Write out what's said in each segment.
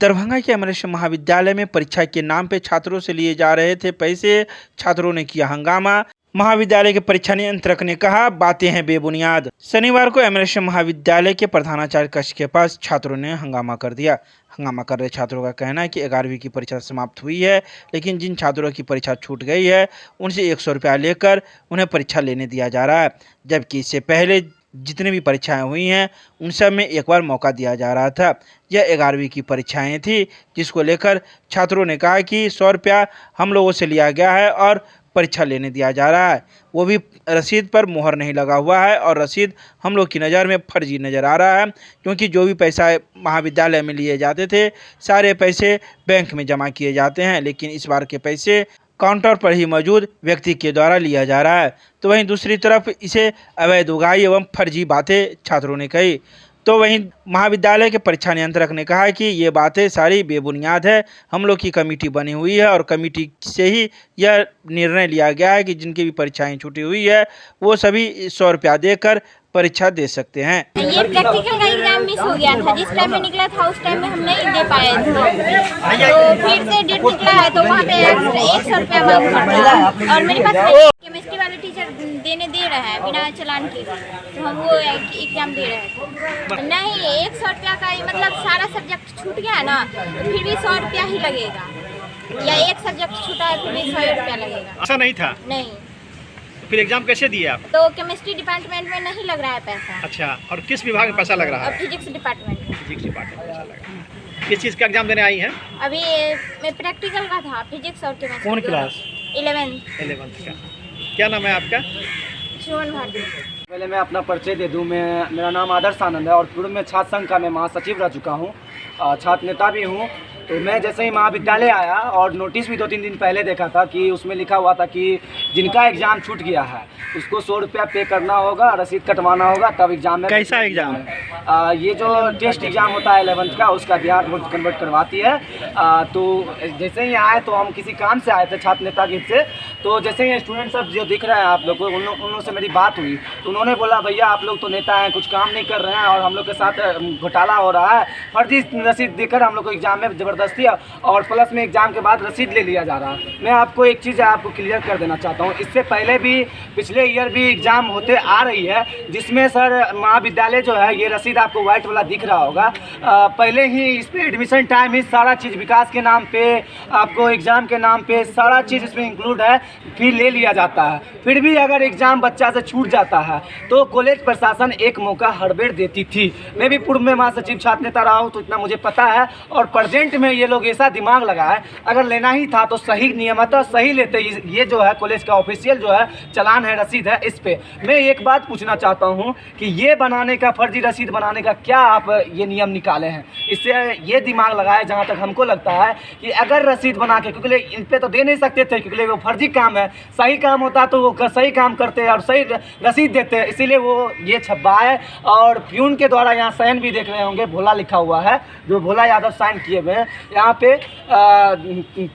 दरभंगा के अमरेश महाविद्यालय में परीक्षा के नाम पे छात्रों से लिए जा रहे थे पैसे। छात्रों ने किया हंगामा। महाविद्यालय के परीक्षा नियंत्रक ने कहा, बातें हैं बेबुनियाद। शनिवार को अमरेश महाविद्यालय के प्रधानाचार्य कक्ष के पास छात्रों ने हंगामा कर दिया। हंगामा कर रहे छात्रों का कहना है कि 11वीं की परीक्षा समाप्त हुई है, लेकिन जिन छात्रों की परीक्षा छूट गई है उनसे 100 रुपया लेकर उन्हें परीक्षा लेने दिया जा रहा है, जबकि इससे पहले जितनी भी परीक्षाएं हुई हैं उन सब में एक बार मौका दिया जा रहा था। यह 11वीं की परीक्षाएं थी, जिसको लेकर छात्रों ने कहा कि 100 रुपया हम लोगों से लिया गया है और परीक्षा लेने दिया जा रहा है, वो भी रसीद पर मुहर नहीं लगा हुआ है और रसीद हम लोग की नज़र में फर्जी नज़र आ रहा है, क्योंकि जो भी पैसा महाविद्यालय में लिए जाते थे सारे पैसे बैंक में जमा किए जाते हैं, लेकिन इस बार के पैसे काउंटर पर ही मौजूद व्यक्ति के द्वारा लिया जा रहा है। तो वहीं दूसरी तरफ इसे अवैध उगाही एवं फर्जी बातें छात्रों ने कही। तो वहीं महाविद्यालय के परीक्षा नियंत्रक ने कहा कि ये बातें सारी बेबुनियाद है। हम लोग की कमेटी बनी हुई है और कमेटी से ही यह निर्णय लिया गया है कि जिनकी भी परीक्षाएं छूटी हुई है वो सभी 100 रुपया देकर परीक्षा दे सकते हैं। ये प्रैक्टिकल का एग्जाम मिस हो गया था, जिस टाइम में निकला था उस टाइम में हम नहीं दे पाए थे, तो फिर से डेट निकला है तो वहाँ पे 100 रुपया मांग पड़ता है। और मेरे पास केमिस्ट्री वाले टीचर देने दे रहे हैं बिना चालान के, तो हम वो एग्जाम दे रहे हैं। नहीं, 100 रुपया का मतलब सारा सब्जेक्ट छूट गया ना, तो फिर भी 100 रुपया ही लगेगा, या एक सब्जेक्ट छूटा है फिर भी 100 रुपया लगेगा। ऐसा नहीं था? नहीं। फिर एग्जाम कैसे दिए आप? तो केमिस्ट्री डिपार्टमेंट में नहीं लग रहा है पैसा। अच्छा, और किस विभाग में पैसा लग रहा है? फिजिक्स डिपार्टमेंट में। फिजिक्स डिपार्टमेंट में पैसा लग रहा है। किस चीज़ का एग्जाम देने आई हैं? अभी मैं प्रैक्टिकल का था, फिजिक्स और केमिस्ट्री। कौन क्लास? 11th का। क्या नाम है आपका? सुमन भारती। पहले मैं अपना परिचय दे दूं। मेरा नाम आदर्श आनंद है और पूर्व में छात्र संघ का मैं महासचिव रह चुका हूं, छात्र नेता भी हूं। तो मैं जैसे ही महाविद्यालय आया और नोटिस भी 2-3 दिन पहले देखा था कि उसमें लिखा हुआ था कि जिनका एग्ज़ाम छूट गया है उसको 100 रुपया पे करना होगा, रसीद कटवाना होगा, तब एग्ज़ाम में। कैसा एग्ज़ाम? ये जो टेस्ट एग्ज़ाम होता है 11th का, उसका बिहार बोर्ड कन्वर्ट करवाती है। तो जैसे ही आए तो हम किसी काम से आए थे छात्र नेता गिर से, तो जैसे ही स्टूडेंट सब जो दिख रहे हैं आप लोग को, उन लोगों से मेरी बात हुई तो उन्होंने बोला, भैया आप लोग तो नेता हैं, कुछ काम नहीं कर रहे हैं और हम लोग के साथ घोटाला हो रहा है, फर्जी रसीद देकर हम लोग को एग्ज़ाम में ज़बरदस्ती और प्लस में एग्ज़ाम के बाद रसीद ले लिया जा रहा है। मैं आपको एक चीज़ आपको क्लियर कर देना चाहता हूँ, इससे पहले भी पिछले ईयर भी एग्ज़ाम होते आ रही है, जिसमें सर महाविद्यालय जो है, ये रसीद आपको वाइट वाला दिख रहा होगा, पहले ही इस पर एडमिशन टाइम ही सारा चीज़ विकास के नाम पे, आपको एग्ज़ाम के नाम पे सारा चीज़ इसमें इंक्लूड है, फिर ले लिया जाता है। फिर भी अगर एग्ज़ाम बच्चा से छूट जाता है तो कॉलेज प्रशासन एक मौका हर बेर देती थी। मैं भी पूर्व में महासचिव छात्र नेता रहा हूँ तो इतना मुझे पता है, और प्रेजेंट में ये लोग ऐसा दिमाग लगा है, अगर लेना ही था तो सही नियमतः सही लेते। ये जो है कॉलेज का ऑफिशियल जो है चालान है, रसीद है, इस पे मैं एक बात पूछना चाहता हूँ कि ये बनाने का, फर्जी रसीद बनाने का क्या आप ये नियम निकाले हैं? इससे ये दिमाग लगाए, जहाँ तक हमको लगता है कि अगर रसीद बना के, क्योंकि इन पे तो दे नहीं सकते थे क्योंकि वो फर्जी काम है, सही काम होता तो वो सही काम करते और सही रसीद देते, इसीलिए वो ये छपवाए। और प्यून के द्वारा यहाँ साइन भी देख रहे होंगे, भोला लिखा हुआ है, जो भोला यादव साइन किए हुए हैं यहाँ पे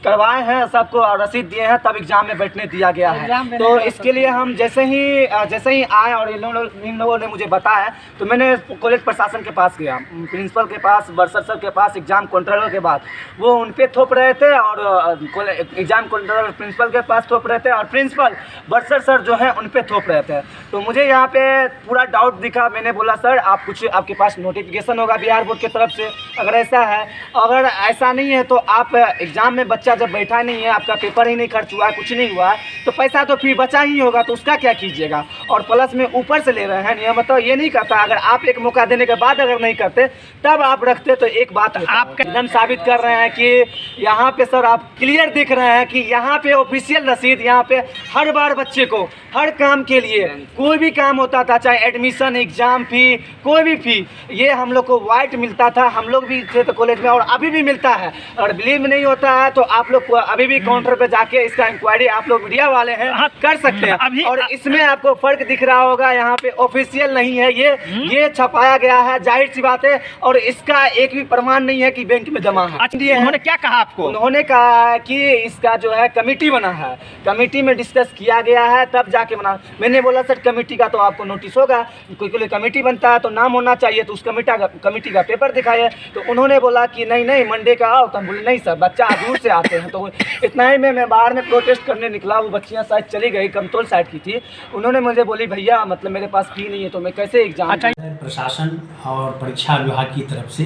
करवाए हैं सबको और रसीद दिए हैं, तब एग्जाम में बैठने दिया गया है। तो इसके लिए हम जैसे ही आए और इन लोगों ने मुझे बताया तो मैंने कॉलेज प्रशासन के पास गया, प्रिंसिपल के पास, बरसर सर के पास, एग्जाम कंट्रोलर के पास, वो उन पे थोप रहे थे और एग्जाम कंट्रोलर प्रिंसिपल के पास थोप रहे थे और प्रिंसिपल बरसर सर जो है उन पे थोप रहे थे। तो मुझे यहाँ पे पूरा डाउट दिखा। मैंने बोला, सर आप कुछ, आपके पास नोटिफिकेशन होगा बिहार बोर्ड की तरफ से, अगर ऐसा है, अगर ऐसा नहीं है तो आप एग्जाम में बच्चा जब बैठा नहीं है, आपका पेपर ही नहीं खर्च हुआ है, कुछ नहीं हुआ है, तो पैसा तो फिर बचा ही होगा, तो उसका क्या कीजिएगा? और प्लस में ऊपर से ले रहे हैं नियम, तो ये नहीं करता, अगर आप एक मौका देने के बाद अगर नहीं करते तब आप रखते तो एक बात आप एकदम साबित कर रहे हैं कि यहाँ पे सर आप क्लियर दिख रहे हैं कि यहाँ पे ऑफिशियल रसीद, यहाँ पे हर बार बच्चे को हर काम के लिए कोई भी काम होता था, चाहे एडमिशन, एग्जाम फी, कोई भी फी, ये हम लोग को वाइट मिलता था। हम लोग भी थे तो कॉलेज में, और अभी भी मिलता है। और बिलीव नहीं होता है तो आप लोग अभी भी काउंटर पे जाके इसका इंक्वायरी आप लोग मीडिया वाले हैं कर सकते हैं। और इसमें आपको फर्क दिख रहा होगा, यहाँ पे ऑफिशियल नहीं है, ये छपाया गया है, जाहिर सी बात है, और इसका एक भी प्रमाण नहीं है कि बैंक में जमा है। उन्होंने क्या कहा आपको? उन्होंने कहा कि इसका जो है कमेटी बना है, कमेटी में डिस्कस किया गया है, तब जाके बना। मैंने बोला सर कमेटी का तो आपको नोटिस होगा, कोई कमेटी बनता है तो नाम होना चाहिए, तो उस कमेटी का पेपर दिखाया। तो उन्होंने बोला कि नहीं मंडे का आओ। तो हम बोले नहीं सर, बच्चा दूर से आते हैं। तो इतना ही मैं बाहर में प्रोटेस्ट करने निकला। वो बच्चियाँ शायद चली गई, कमतौल साइड की थी। उन्होंने मुझे बोली भैया मतलब मेरे पास फी नहीं है, तो मैं कैसे एग्जाम। प्रशासन और परीक्षा विभाग की तरफ से,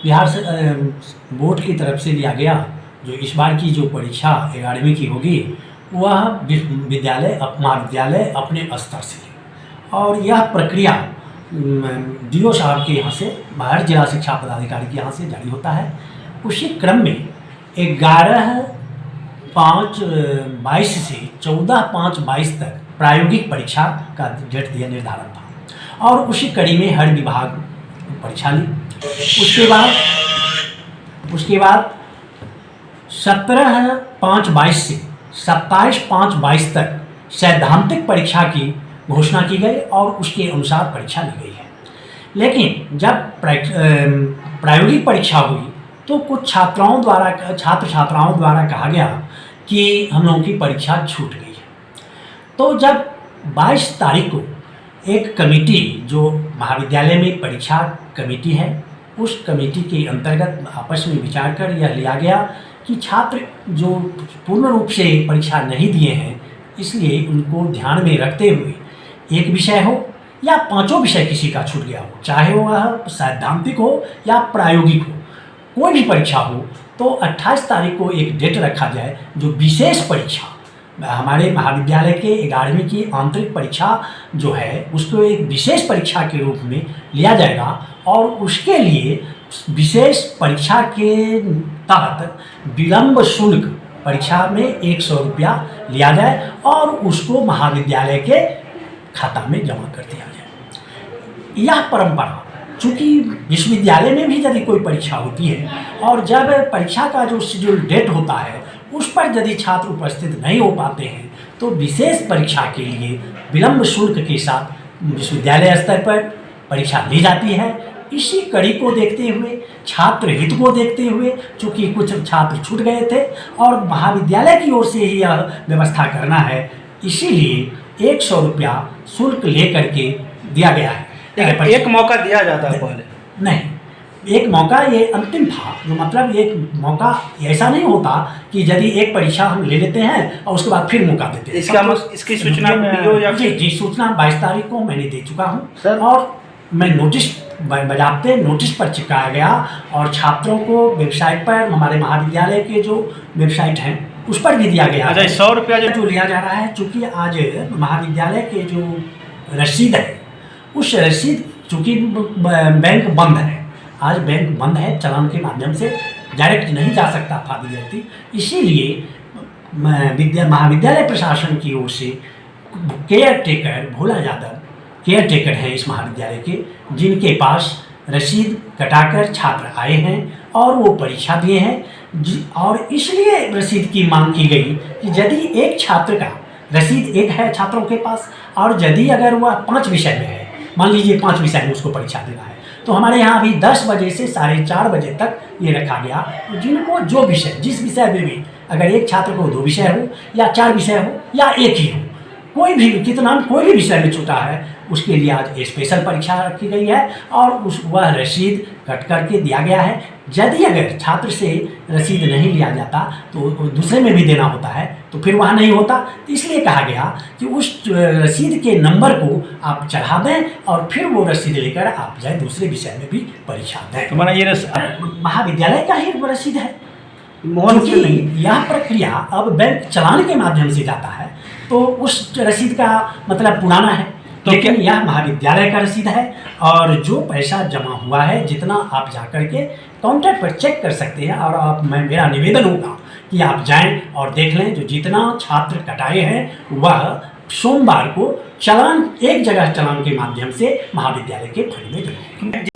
बिहार से बोर्ड की तरफ से लिया गया जो इस बार की जो परीक्षा 11वीं की होगी, वह विद्यालय महाविद्यालय अपने स्तर से, और यह प्रक्रिया DO साहब के यहाँ से, बाहर जिला शिक्षा पदाधिकारी के यहाँ से जारी होता है। उसी क्रम में 11/5/22 से 14/5/22 तक प्रायोगिक परीक्षा का डेट दिया निर्धारण था, और उसी कड़ी में हर विभाग परीक्षा ली। उसके बाद 17/5/22 से 27/5/22 तक सैद्धांतिक परीक्षा की घोषणा की गई और उसके अनुसार परीक्षा ली गई है। लेकिन जब प्रायोगिक परीक्षा हुई तो कुछ छात्र छात्राओं द्वारा कहा गया कि हम लोगों की परीक्षा छूट गई है। तो जब 22 तारीख को एक कमेटी, जो महाविद्यालय में परीक्षा कमेटी है, उस कमेटी के अंतर्गत आपस में विचार कर यह लिया गया कि छात्र जो पूर्ण रूप से परीक्षा नहीं दिए हैं, इसलिए उनको ध्यान में रखते हुए एक विषय हो या 5 विषय किसी का छूट गया हो, चाहे वह सैद्धांतिक हो या प्रायोगिक हो, कोई भी परीक्षा हो, तो 28 तारीख को एक डेट रखा जाए जो विशेष परीक्षा, हमारे महाविद्यालय के 11वीं की आंतरिक परीक्षा जो है उसको एक विशेष परीक्षा के रूप में लिया जाएगा, और उसके लिए विशेष परीक्षा के तहत विलम्ब शुल्क परीक्षा में 100 रुपया लिया जाए और उसको महाविद्यालय के खाता में जमा कर दिया जाए। यह परंपरा, चूँकि विश्वविद्यालय में भी यदि कोई परीक्षा होती है और जब परीक्षा का जो शेड्यूल डेट होता है उस पर यदि छात्र उपस्थित नहीं हो पाते हैं तो विशेष परीक्षा के लिए विलम्ब शुल्क के साथ विश्वविद्यालय स्तर पर परीक्षा ली जाती है। इसी कड़ी को देखते हुए, छात्र हित को देखते हुए, चूँकि कुछ छात्र छूट गए थे और महाविद्यालय की ओर से ही यह व्यवस्था करना है, इसीलिए 100 रुपया शुल्क ले करके दिया गया है। एक मौका दिया जाता है पहले? नहीं, एक मौका ये अंतिम था। जो मतलब एक मौका ऐसा नहीं होता कि यदि एक परीक्षा हम ले लेते हैं और उसके बाद फिर मौका देते हैं। इसकी सूचना DO या जी सूचना 22 तारीख को मैंने दे चुका हूँ, और मैं नोटिस बजाते नोटिस पर चिपकाया गया और छात्रों को वेबसाइट पर, हमारे महाविद्यालय के जो वेबसाइट हैं उस पर भी दिया गया। अच्छा, 100 रुपया जो लिया जा रहा है, चूँकि आज महाविद्यालय के जो रसीद है, उस रसीद, चूँकि बैंक बंद है, आज बैंक बंद है, चालान के माध्यम से डायरेक्ट नहीं जा सकता था विद्यार्थी, इसीलिए महाविद्यालय प्रशासन की ओर से care taker Bhola Yadav care taker हैं इस महाविद्यालय के, जिनके पास रसीद कटाकर छात्र आए हैं और वो परीक्षा दिए हैं, और इसलिए रसीद की मांग की गई कि यदि एक छात्र का रसीद एक है छात्रों के पास, और यदि अगर वह 5 विषय में है, मान लीजिए 5 विषय में उसको परीक्षा देना है, तो हमारे यहाँ अभी 10 बजे से 4:30 बजे तक ये रखा गया। तो जिनको जो विषय, जिस विषय में भी, अगर एक छात्र को 2 विषय हो या 4 विषय हो या एक ही हो, कोई भी कोई भी विषय में छूटा है, उसके लिए आज स्पेशल परीक्षा रखी गई है और वह रसीद कट करके दिया गया है। यदि अगर छात्र से रसीद नहीं लिया जाता तो दूसरे में भी देना होता है, तो फिर वहाँ नहीं होता, तो इसलिए कहा गया कि उस रसीद के नंबर को आप चढ़ा दें और फिर वो रसीद लेकर आप जाए दूसरे विषय में भी परीक्षा दें। तो माना ये महाविद्यालय का ही रसीद है, यह प्रक्रिया अब बैंक चलाने के माध्यम से जाता है, तो उस रसीद का मतलब पुराना है, तो लेकिन यह महाविद्यालय का रसीद है, और जो पैसा जमा हुआ है, जितना आप जा करके काउंटर पर चेक कर सकते हैं, और मेरा निवेदन होगा कि आप जाएं और देख लें, जो जितना छात्र कटाए हैं वह सोमवार को चालान, एक जगह चालान के माध्यम से महाविद्यालय के फंड में दें।